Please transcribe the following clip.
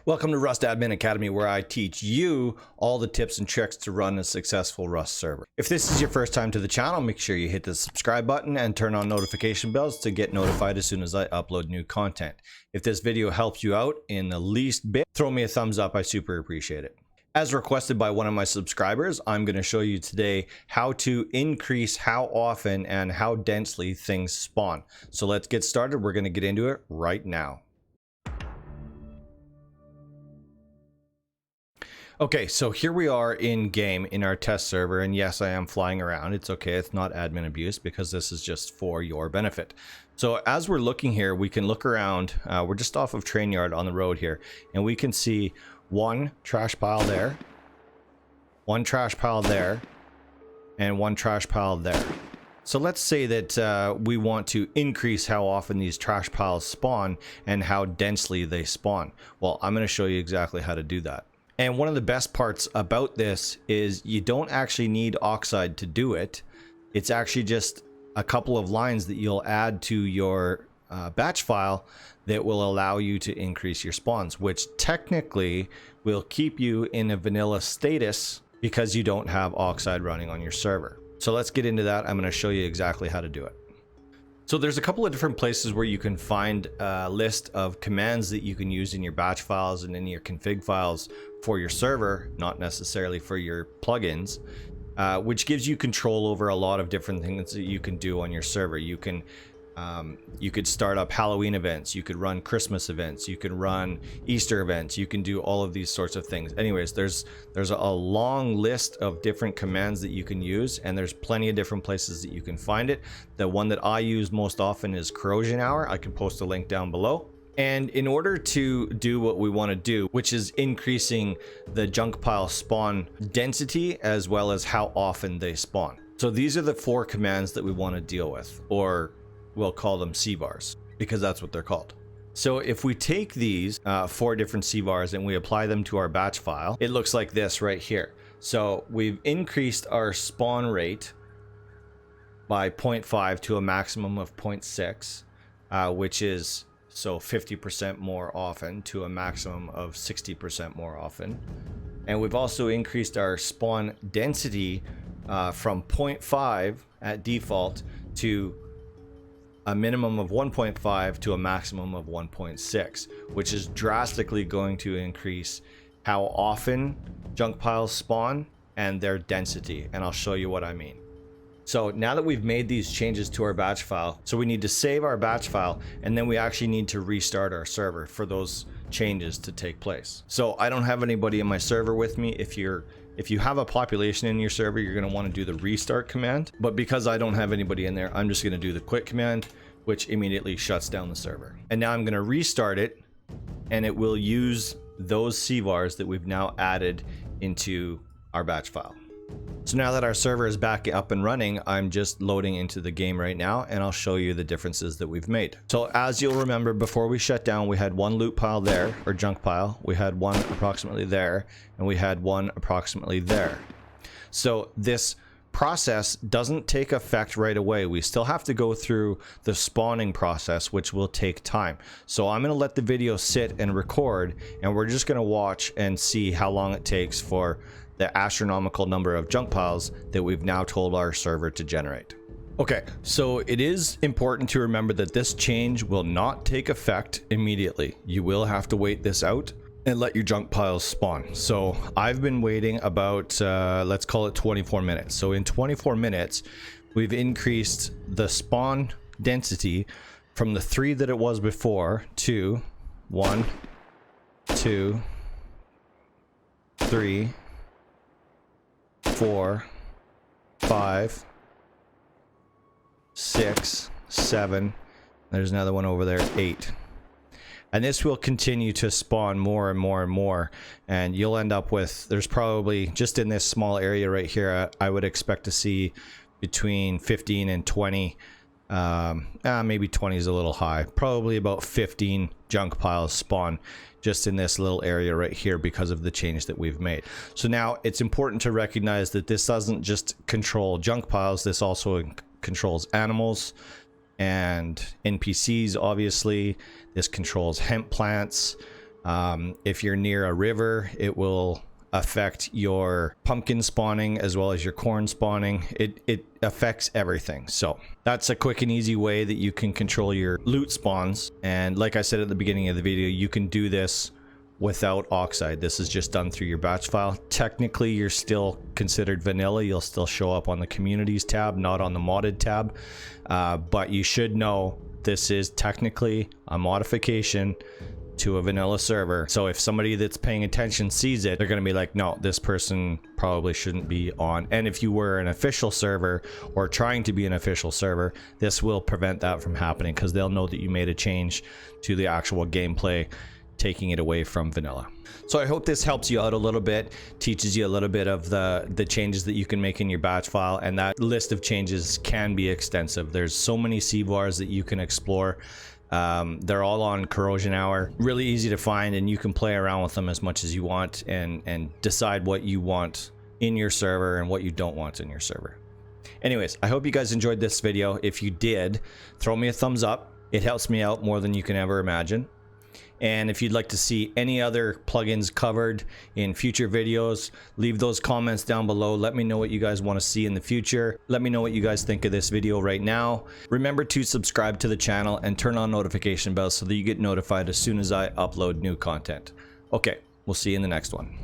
Welcome to Rust Admin Academy, where I teach you all the tips and tricks to run a successful Rust server. If this is your first time to the channel, make sure you hit the subscribe button and turn on notification bells to get notified as soon as I upload new content. If this video helps you out in the least bit, throw me a thumbs up. I super appreciate it. As requested by one of my subscribers, I'm going to show you today how to increase how often and how densely things spawn. So let's get started. We're going to get into it right now. Okay, so here we are in game in our test server, and yes, I am flying around. It's okay, it's not admin abuse because this is just for your benefit. So as we're looking here, we can look around. We're just off of Train Yard on the road here, and we can see one trash pile there, one trash pile there, and one trash pile there. So let's say that we want to increase how often these trash piles spawn and how densely they spawn. Well, I'm going to show you exactly how to do that. And one of the best parts about this is you don't actually need oxide to do it. It's actually just a couple of lines that you'll add to your batch file that will allow you to increase your spawns, which technically will keep you in a vanilla status because you don't have oxide running on your server. So let's get into that. I'm going to show you exactly how to do it. So there's a couple of different places where you can find a list of commands that you can use in your batch files and in your config files for your server, not necessarily for your plugins, which gives you control over a lot of different things that you can do on your server. You could start up Halloween events, you could run Christmas events, you can run Easter events, you can do all of these sorts of things. Anyways, there's a long list of different commands that you can use, and there's plenty of different places that you can find it. The one that I use most often is Corrosion Hour. I can post a link down below. And in order to do what we want to do, which is increasing the junk pile spawn density as well as how often they spawn. So these are the 4 commands that we want to deal with, or we'll call them CVARs because that's what they're called. So if we take these 4 different CVARs and we apply them to our batch file, it looks like this right here. So we've increased our spawn rate by 0.5 to a maximum of 0.6, which is 50% more often to a maximum of 60% more often. And we've also increased our spawn density from 0.5 at default to a minimum of 1.5 to a maximum of 1.6, which is drastically going to increase how often junk piles spawn and their density. And I'll show you what I mean. So now that we've made these changes to our batch file, so we need to save our batch file, and then we actually need to restart our server for those changes to take place. So I don't have anybody in my server with me. If you have a population in your server, you're going to want to do the restart command. But because I don't have anybody in there, I'm just going to do the quit command, which immediately shuts down the server. And now I'm going to restart it, and it will use those CVARs that we've now added into our batch file. So now that our server is back up and running, I'm just loading into the game right now, and I'll show you the differences that we've made. So as you'll remember, before we shut down, we had one loot pile there, or junk pile. We had one approximately there, and we had one approximately there. So this process doesn't take effect right away. We still have to go through the spawning process, which will take time. So I'm going to let the video sit and record, and we're just going to watch and see how long it takes for the astronomical number of junk piles that we've now told our server to generate. Okay, so it is important to remember that this change will not take effect immediately. You will have to wait this out and let your junk piles spawn. So I've been waiting about, let's call it 24 minutes. So in 24 minutes, we've increased the spawn density from the 3 that it was before to 1, 2, 3, 4, 5, 6, 7. There's another one over there, 8. And this will continue to spawn more and more and more, and you'll end up with, there's probably, just in this small area right here, I would expect to see between 15 and 20, maybe 20 is a little high, probably about 15 junk piles spawn just in this little area right here because of the change that we've made. So now it's important to recognize that this doesn't just control junk piles, this also controls animals and NPCs. Obviously this controls hemp plants, If you're near a river, it will affect your pumpkin spawning as well as your corn spawning. It affects everything. So that's a quick and easy way that you can control your loot spawns. And like I said at the beginning of the video, you can do this without oxide. This is just done through your batch file. Technically, you're still considered vanilla. You'll still show up on the communities tab, not on the modded tab. But you should know this is technically a modification to a vanilla server. So if somebody that's paying attention sees it, they're going to be like, no, this person probably shouldn't be on. And if you were an official server or trying to be an official server, this will prevent that from happening, because they'll know that you made a change to the actual gameplay, taking it away from vanilla. So I hope this helps you out a little bit, teaches you a little bit of the changes that you can make in your batch file, and that list of changes can be extensive. There's so many CVARs that you can explore. They're all on Corrosion Hour, really easy to find, and you can play around with them as much as you want and decide what you want in your server and what you don't want in your server. Anyways, I hope you guys enjoyed this video. If you did, throw me a thumbs up. It helps me out more than you can ever imagine. And if you'd like to see any other plugins covered in future videos, leave those comments down below. Let me know what you guys want to see in the future. Let me know what you guys think of this video right now. Remember to subscribe to the channel and turn on notification bells so that you get notified as soon as I upload new content. Okay, we'll see you in the next one.